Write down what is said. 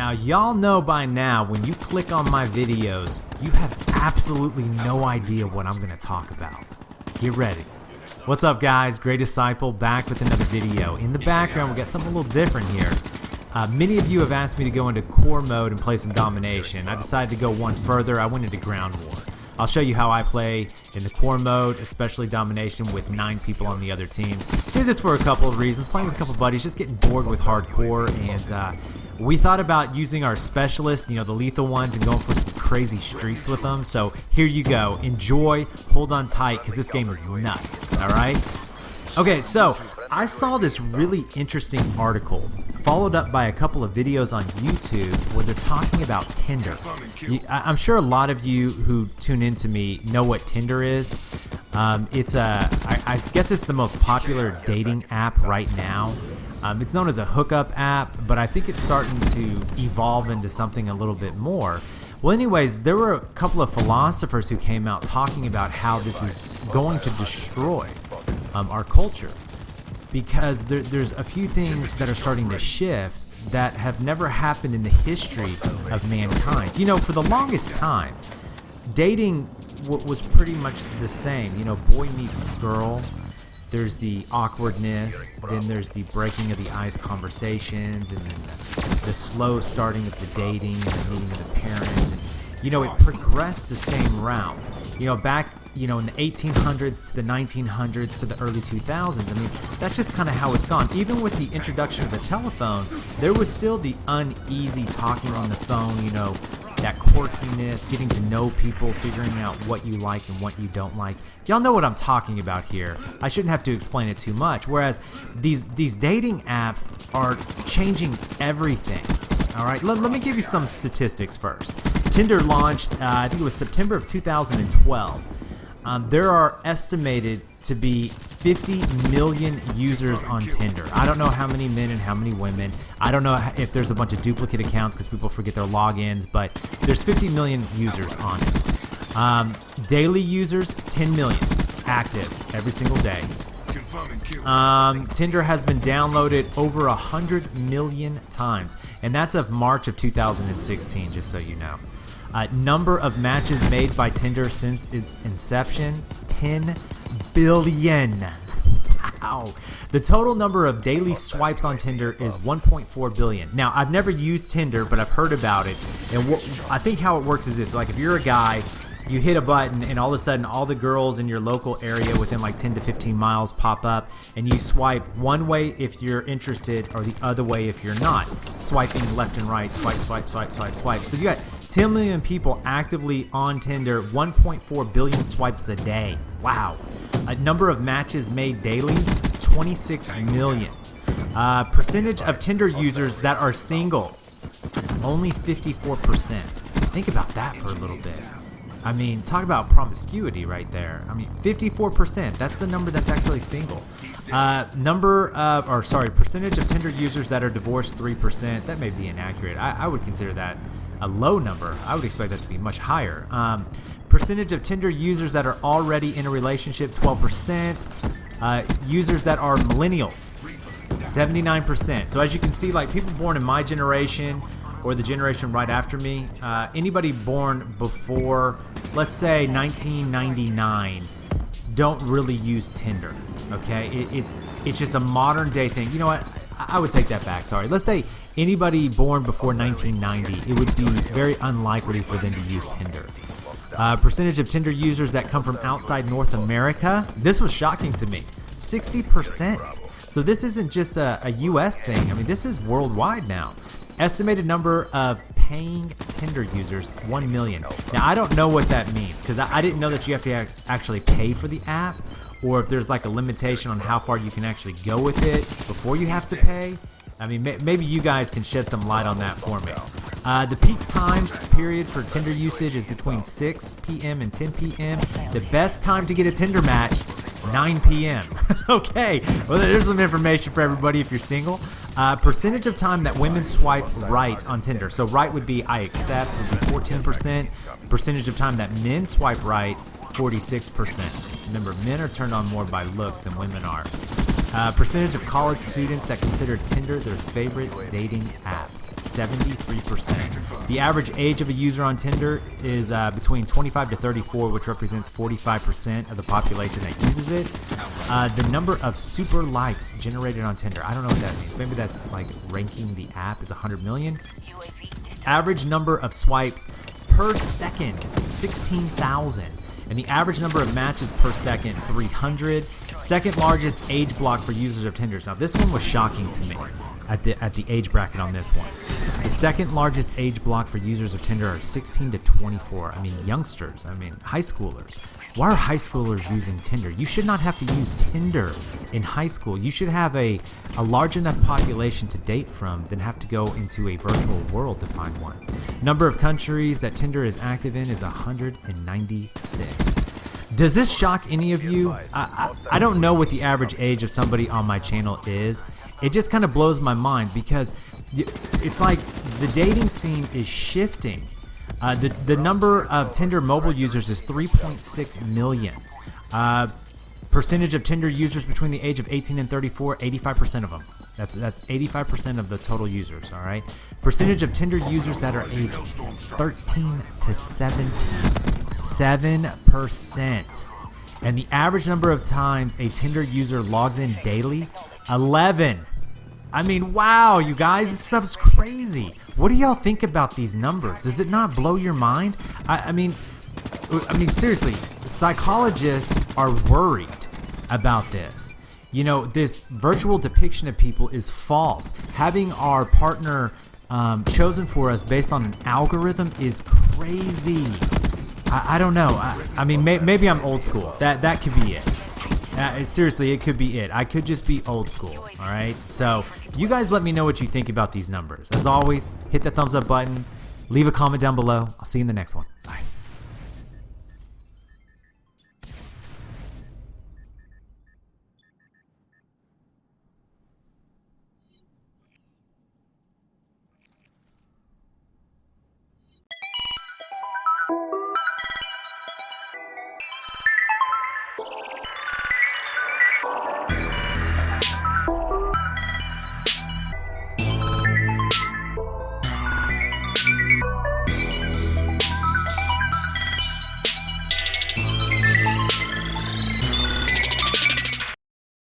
Now, y'all know by now, when you click on my videos, you have absolutely no idea what I'm going to talk about. Get ready. What's up, guys? Great Disciple back with another video. In the background, we got something a little different here. Many of you have asked me to go into core mode and play some domination. I decided to go one further. I went into ground war. I'll show you how I play in the core mode, especially domination with 9 people on the other team. Did this for a couple of reasons. Playing with a couple of buddies, just getting bored with hardcore, and we thought about using our specialists, you know, the lethal ones, and going for some crazy streaks with them. So here you go. Enjoy, hold on tight, because this game is nuts, all right? Okay, so I saw this really interesting article followed up by a couple of videos on YouTube where they're talking about Tinder. I'm sure a lot of you who tune into me know what Tinder is. I guess it's the most popular dating app right now. It's known as a hookup app, but I think it's starting to evolve into something a little bit more. Well, anyways, there were a couple of philosophers who came out talking about how this is going to destroy our culture, because there's a few things that are starting to shift that have never happened in the history of mankind. You know, for the longest time, dating was pretty much the same. You know, boy meets girl. There's the awkwardness, then there's the breaking of the ice conversations, and then the slow starting of the dating and the meeting of the parents. And, you know, it progressed the same route. You know, back, you know, in the 1800s to the 1900s to the early 2000s, I mean, that's just kind of how it's gone. Even with the introduction of the telephone, there was still the uneasy talking on the phone, you know, that quirkiness, getting to know people, figuring out what you like and what you don't like. Y'all know what I'm talking about here. I shouldn't have to explain it too much. Whereas these dating apps are changing everything. All right, let me give you some statistics first. Tinder launched, I think it was September of 2012. There are estimated to be 50 million users on Tinder. I don't know how many men and how many women. I don't know if there's a bunch of duplicate accounts because people forget their logins, but there's 50 million users on it. Daily users, 10 million active every single day. Tinder has been downloaded over 100 million times, and that's of March of 2016, just so you know. Number of matches made by Tinder since its inception, 10 billion. Wow. The total number of daily swipes on Tinder is 1.4 billion. Now, I've never used Tinder, but I've heard about it. And I think how it works is this. Like, if you're a guy, you hit a button and all of a sudden all the girls in your local area within like 10 to 15 miles pop up, and you swipe one way if you're interested or the other way if you're not. Swiping left and right, swipe, swipe, swipe, swipe, swipe. So you got 10 million people actively on Tinder, 1.4 billion swipes a day. Wow. A number of matches made daily, 26 million. Percentage of Tinder users that are single, only 54%. Think about that for a little bit. I mean, talk about promiscuity right there. I mean, 54%, that's the number that's actually single. Percentage of Tinder users that are divorced, 3%. That may be inaccurate. I would consider that a low number. I would expect that to be much higher. Percentage of Tinder users that are already in a relationship, 12%. Users that are millennials, 79%. So as you can see, like people born in my generation or the generation right after me, anybody born before, let's say 1999, don't really use Tinder. Okay, it's just a modern day thing. You know what? I would take that back. Sorry. Let's say anybody born before 1990, it would be very unlikely for them to use Tinder. Percentage of Tinder users that come from outside North America. This was shocking to me. 60%. So this isn't just a US thing. I mean, this is worldwide now. Estimated number of paying Tinder users, 1 million. Now, I don't know what that means because I didn't know that you have to actually pay for the app, or if there's like a limitation on how far you can actually go with it before you have to pay. I mean, maybe you guys can shed some light on that for me. The peak time period for Tinder usage is between 6 p.m. and 10 p.m. The best time to get a Tinder match, 9 p.m. Okay, well, there's some information for everybody if you're single. Percentage of time that women swipe right on Tinder. So right would be I accept, would be 14%. Percentage of time that men swipe right, 46%. Remember, men are turned on more by looks than women are. Percentage of college students that consider Tinder their favorite dating app. 73%. The average age of a user on Tinder is between 25 to 34, which represents 45% of the population that uses it. The number of super likes generated on Tinder, I don't know what that means. Maybe that's like ranking the app is 100 million. Average number of swipes per second, 16,000. And the average number of matches per second, 300. Second largest age block for users of Tinder. Now this one was shocking to me at the age bracket on this one. The second largest age block for users of Tinder are 16 to 24. I mean, youngsters, I mean, high schoolers. Why are high schoolers using Tinder? You should not have to use Tinder in high school. You should have a large enough population to date from than have to go into a virtual world to find one. Number of countries that Tinder is active in is 196. Does this shock any of you? I don't know what the average age of somebody on my channel is. It just kind of blows my mind because it's like the dating scene is shifting. The number of Tinder mobile users is 3.6 million. Percentage of Tinder users between the age of 18 and 34, 85% of them. That's 85% of the total users, all right? Percentage of Tinder users that are aged 13 to 17, 7%. And the average number of times a Tinder user logs in daily, 11. I mean, wow, you guys, this stuff's crazy. What do y'all think about these numbers? Does it not blow your mind? I mean, seriously, psychologists are worried about this. You know, this virtual depiction of people is false. Having our partner chosen for us based on an algorithm is crazy. I don't know. I mean, maybe I'm old school. That could be it. Seriously, it could be it. I could just be old school, all right? So you guys let me know what you think about these numbers. As always, hit that thumbs up button. Leave a comment down below. I'll see you in the next one.